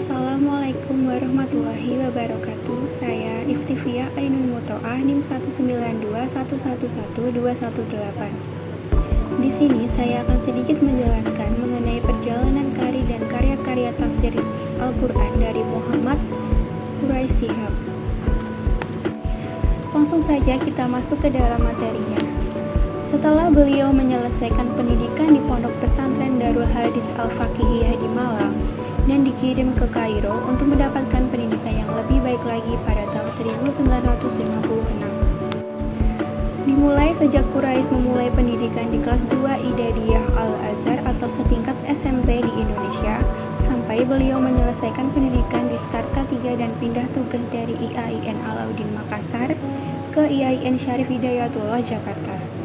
Assalamualaikum warahmatullahi wabarakatuh. Saya Iftifia Ainun Mutoah, NIM 192111218. Di sini saya akan sedikit menjelaskan mengenai perjalanan kari dan karya-karya tafsir Al-Quran dari Muhammad Quraish Shihab. Langsung saja kita masuk ke dalam materinya. Setelah beliau menyelesaikan pendidikan di Pondok Pesantren Darul Hadis Al-Faqihiyah di Malang dan dikirim ke Kairo untuk mendapatkan pendidikan yang lebih baik lagi pada tahun 1956. Dimulai sejak Quraish memulai pendidikan di kelas 2 Idadiyah Al-Azhar atau setingkat SMP di Indonesia, sampai beliau menyelesaikan pendidikan di Starta 3 dan pindah tugas dari IAIN Alauddin Makassar ke IAIN Syarif Hidayatullah Jakarta.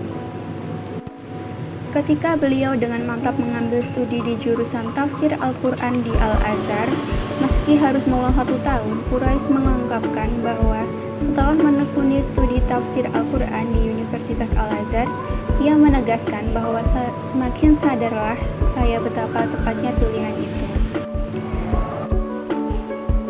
Ketika beliau dengan mantap mengambil studi di jurusan tafsir Al-Quran di Al-Azhar, meski harus mengulang 1 tahun, Quraish mengungkapkan bahwa setelah menekuni studi tafsir Al-Quran di Universitas Al-Azhar, ia menegaskan bahwa semakin sadarlah saya betapa tepatnya pilihan itu.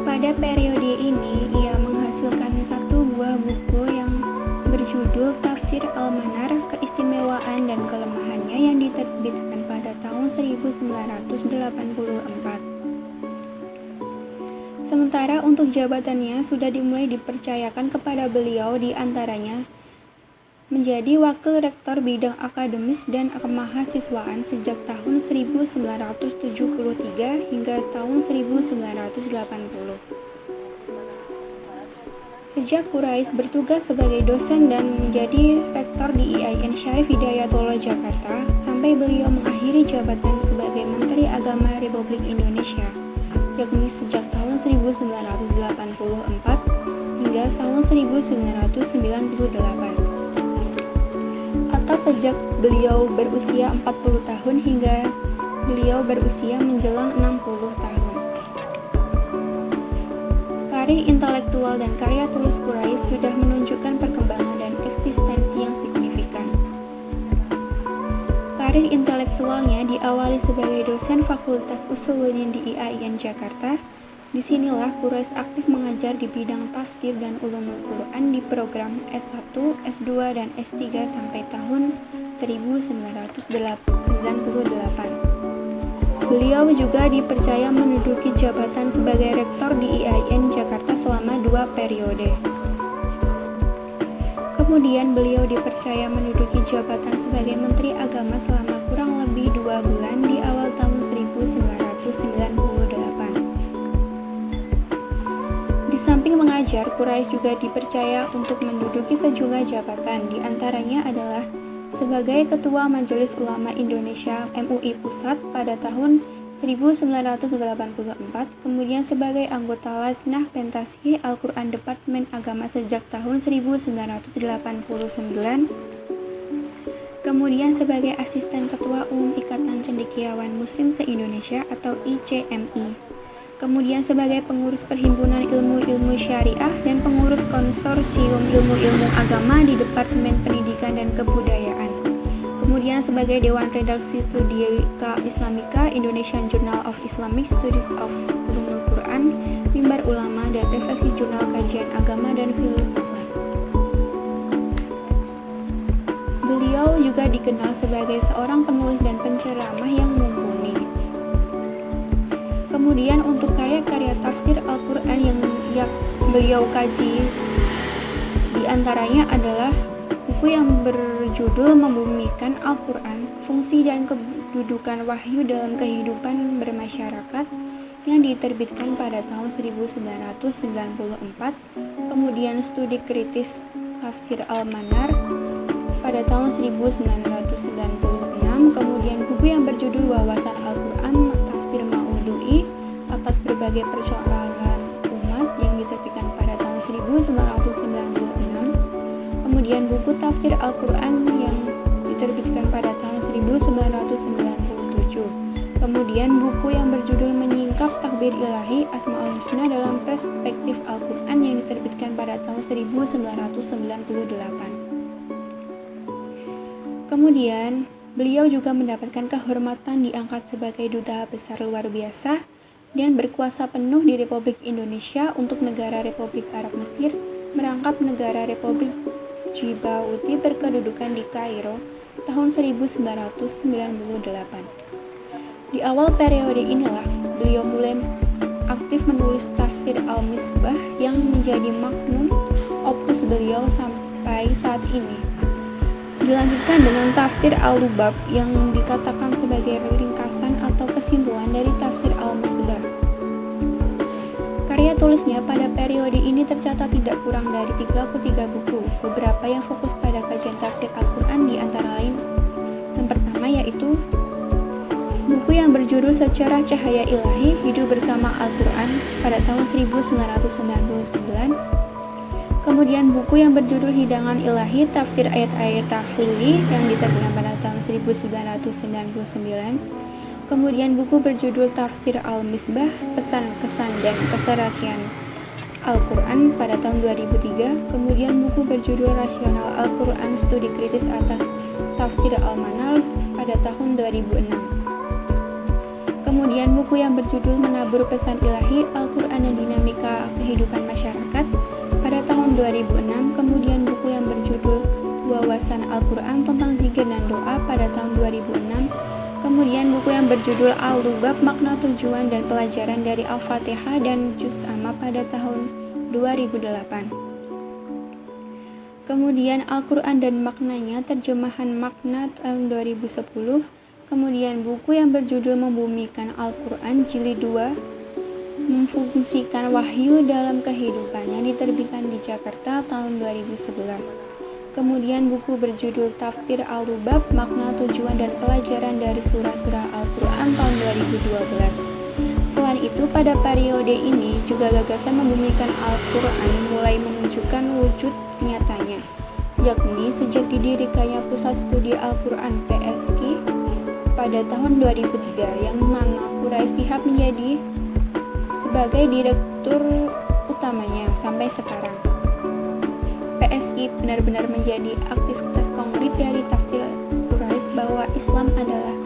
Pada periode ini, ia menghasilkan 1 buah buku yang berjudul Tafsir Al-Manar, Keistimewaan dan Kelemahannya yang diterbitkan pada tahun 1984. Sementara untuk jabatannya sudah dimulai dipercayakan kepada beliau, di antaranya menjadi Wakil Rektor Bidang Akademis dan Kemahasiswaan sejak tahun 1973 hingga tahun 1980. Sejak Quraish bertugas sebagai dosen dan menjadi rektor di IAIN Syarif Hidayatullah Jakarta, sampai beliau mengakhiri jabatan sebagai Menteri Agama Republik Indonesia, yakni sejak tahun 1984 hingga tahun 1998. Atau sejak beliau berusia 40 tahun hingga beliau berusia menjelang 60 tahun. Karir intelektual dan karya tulis Quraish sudah menunjukkan perkembangan dan eksistensi yang signifikan. Karir intelektualnya diawali sebagai dosen Fakultas Usuluddin di IAIN Jakarta. Disinilah Quraish aktif mengajar di bidang tafsir dan ulumul Quran di program S1, S2, dan S3 sampai tahun 1998. Beliau juga dipercaya menduduki jabatan sebagai rektor di IAIN Jakarta selama 2 periode. Kemudian beliau dipercaya menduduki jabatan sebagai Menteri Agama selama kurang lebih 2 bulan di awal tahun 1998. Di samping mengajar, Quraish juga dipercaya untuk menduduki sejumlah jabatan, di antaranya adalah sebagai Ketua Majelis Ulama Indonesia MUI Pusat pada tahun 1984, kemudian sebagai anggota Lajnah Pentasih Al-Quran Departemen Agama sejak tahun 1989, kemudian sebagai Asisten Ketua Umum Ikatan Cendekiawan Muslim se-Indonesia atau ICMI, kemudian sebagai pengurus Perhimpunan Ilmu-Ilmu Syariah dan pengurus Konsorsium Ilmu-Ilmu Agama di Departemen Pendidikan dan Kebudayaan, kemudian sebagai Dewan Redaksi Studica Islamika, Indonesian Journal of Islamic Studies of Ulumul Quran, Mimbar Ulama, dan Refleksi Jurnal Kajian Agama dan Filsafat. Beliau juga dikenal sebagai seorang penulis dan penceramah yang mumpuni. Kemudian untuk karya-karya tafsir Al-Quran yang beliau kaji, diantaranya adalah buku yang berjudul Membumikan Al-Quran, Fungsi dan Kedudukan Wahyu dalam Kehidupan Bermasyarakat yang diterbitkan pada tahun 1994, kemudian Studi Kritis Tafsir Al-Manar pada tahun 1996, kemudian buku yang berjudul Wawasan Al-Quran Tafsir Maudu'i atas berbagai persoalan umat yang diterbitkan pada tahun 1996, kemudian buku Tafsir Al-Quran yang diterbitkan pada tahun 1997, kemudian buku yang berjudul Menyingkap Takbir Ilahi Asmaul Husna dalam Perspektif Al-Quran yang diterbitkan pada tahun 1998. Kemudian beliau juga mendapatkan kehormatan diangkat sebagai Duta Besar Luar Biasa dan berkuasa penuh di Republik Indonesia untuk negara Republik Arab Mesir, merangkap negara Republik Djibouti berkedudukan di Kairo tahun 1998. Di awal periode inilah beliau mulai aktif menulis tafsir Al-Misbah yang menjadi magnum opus beliau sampai saat ini. Dilanjutkan dengan tafsir Al-Lubab yang dikatakan sebagai ringkasan atau kesimpulan dari tafsir Al-Misbah. Karya tulisnya pada periode ini tercatat tidak kurang dari 33 buku, beberapa yang fokus pada kajian tafsir Al-Quran di antara lain. Yang pertama yaitu buku yang berjudul Secerah Cahaya Ilahi, Hidup Bersama Al-Quran pada tahun 1999. Kemudian buku yang berjudul Hidangan Ilahi, Tafsir Ayat-Ayat Tahlili yang diterbitkan pada tahun 1999. Kemudian buku berjudul Tafsir Al-Misbah, Pesan, Kesan, dan Keserasian Al-Quran pada tahun 2003. Kemudian buku berjudul Rasional Al-Quran, Studi Kritis atas Tafsir Al-Manal pada tahun 2006. Kemudian buku yang berjudul Menabur Pesan Ilahi, Al-Quran dan Dinamika Kehidupan Masyarakat pada tahun 2006. Kemudian buku yang berjudul Wawasan Al-Quran tentang Zikir dan Doa pada tahun 2006. Kemudian buku yang berjudul Al-Lubab, Makna Tujuan dan Pelajaran dari Al-Fatihah dan Juz Amma pada tahun 2008. Kemudian Al-Quran dan Maknanya, Terjemahan Makna tahun 2010. Kemudian buku yang berjudul Membumikan Al-Quran Jilid 2, Memfungsikan Wahyu dalam Kehidupannya, diterbitkan di Jakarta tahun 2011. Kemudian buku berjudul Tafsir Al-Lubab, Makna Tujuan dan Pelajaran dari Surah-Surah Al-Quran tahun 2012. Selain itu, pada periode ini juga gagasan membumikan Al-Quran mulai menunjukkan wujud nyatanya, yakni sejak didirikannya Pusat Studi Al-Quran PSQ pada tahun 2003, yang mana Quraisy Shihab menjadi sebagai direktur utamanya sampai sekarang. PSQ benar-benar menjadi aktivitas konkret dari tafsir Quraisy bahwa Islam adalah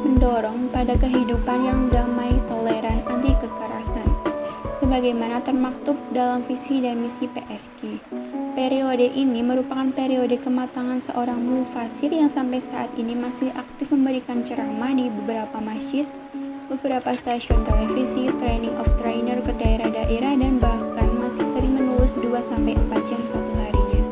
mendorong pada kehidupan yang damai, toleran, anti kekerasan, sebagaimana termaktub dalam visi dan misi PSQ. Periode ini merupakan periode kematangan seorang mufasir yang sampai saat ini masih aktif memberikan ceramah di beberapa masjid, beberapa stasiun televisi, training of trainer ke daerah-daerah, dan bahkan masih sering menulis 2-4 jam satu harinya.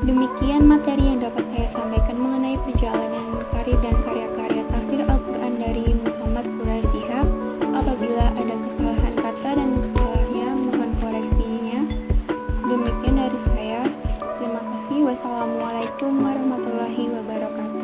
Demikian materi yang dapat saya sampaikan mengenai perjalanan karir dan karya-karya tafsir Al-Quran dari Muhammad Quraisy Shihab. Apabila ada kesalahan kata dan kesalahannya, mohon koreksinya. Demikian dari saya. Terima kasih. Wassalamualaikum warahmatullahi wabarakatuh.